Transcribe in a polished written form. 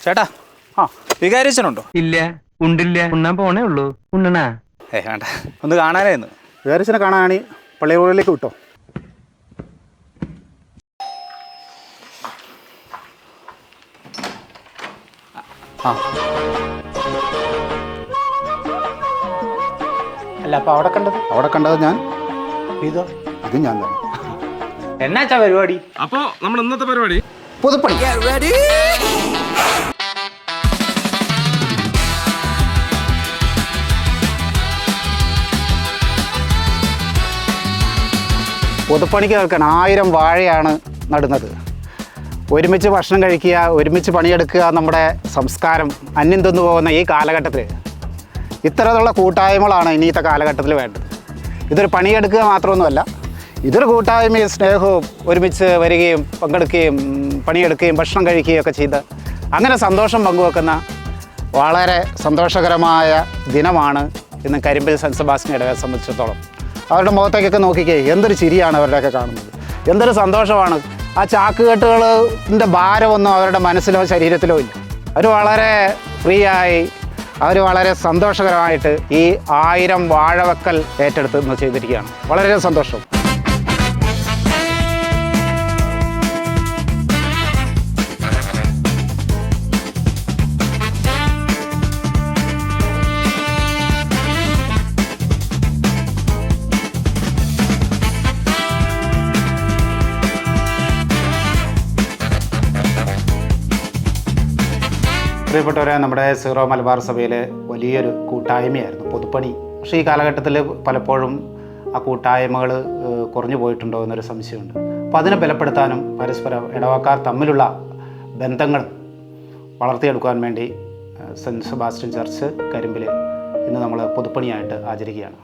ചേട്ടാ വികാരിച്ചനുണ്ടോ? ഇല്ല, ഉണ്ടില്ല, ഉണ്ണാൻ പോണേ ഉള്ളൂ. ഉണ്ണണാ? വേണ്ട, ഒന്ന് കാണാനായിരുന്നു. വികാരിച്ചനെ കാണാനാണ് പള്ളികളിലേക്ക് വിട്ടോ. അല്ല, അപ്പൊ അവിടെ കണ്ടത് ഞാൻ. ഇതോ? ഇത് ഞാൻ തന്നെ. എന്നാച്ചാ പരിപാടി? അപ്പോ നമ്മുടെ ഇന്നത്തെ പരിപാടി പുതുപ്പണി. പുതുപ്പണിക്ക് കേൾക്കാൻ 1000 വാഴയാണ് നടുന്നത്. ഒരുമിച്ച് ഭക്ഷണം കഴിക്കുക, ഒരുമിച്ച് പണിയെടുക്കുക, നമ്മുടെ സംസ്കാരം അന്യം തിന്നു പോകുന്ന ഈ കാലഘട്ടത്തിൽ ഇത്തരത്തിലുള്ള കൂട്ടായ്മകളാണ് ഇനിയത്തെ കാലഘട്ടത്തിൽ വേണ്ടത്. ഇതൊരു പണിയെടുക്കുക മാത്രമൊന്നുമല്ല, ഇതൊരു കൂട്ടായ്മയും സ്നേഹവും, ഒരുമിച്ച് വരികയും പങ്കെടുക്കുകയും പണിയെടുക്കുകയും ഭക്ഷണം കഴിക്കുകയും ഒക്കെ ചെയ്ത് അങ്ങനെ സന്തോഷം പങ്കുവെക്കുന്ന വളരെ സന്തോഷകരമായ ദിനമാണ് ഇന്ന് കരിമ്പിൽ സെൻറ്റ് സെബാസ്റ്റ്യൻ ഇടവകയെ സംബന്ധിച്ചിടത്തോളം. അവരുടെ മുഖത്തേക്കൊക്കെ നോക്കിക്കേ, എന്തൊരു ചിരിയാണ് അവരുടെയൊക്കെ കാണുന്നത്, എന്തൊരു സന്തോഷമാണ്. ആ ചാക്കുകെട്ടുകളിൻ്റെ ഭാരമൊന്നും അവരുടെ മനസ്സിലോ ശരീരത്തിലോ ഇല്ല. അവർ വളരെ ഫ്രീ ആയി, അവർ വളരെ സന്തോഷകരമായിട്ട് ഈ 1000 വാഴവെക്കൽ ഏറ്റെടുത്ത് ചെയ്തിരിക്കുകയാണ്. വളരെ സന്തോഷം. പ്രിയപ്പെട്ടവരെ, നമ്മുടെ സീറോ മലബാർ സഭയിലെ വലിയൊരു കൂട്ടായ്മയായിരുന്നു പുതുപ്പണി. പക്ഷേ ഈ കാലഘട്ടത്തിൽ പലപ്പോഴും ആ കൂട്ടായ്മകൾ കുറഞ്ഞു പോയിട്ടുണ്ടോ എന്നൊരു സംശയമുണ്ട്. അപ്പോൾ അതിനെ ബലപ്പെടുത്താനും പരസ്പരം ഇടവക്കാർ തമ്മിലുള്ള ബന്ധങ്ങൾ വളർത്തിയെടുക്കാൻ വേണ്ടി സെൻറ്റ് സെബാസ്റ്റ്യൻ ചർച്ച് കരിമ്പിൽ ഇന്ന് നമ്മൾ പുതുപ്പണിയായിട്ട് ആചരിക്കുകയാണ്.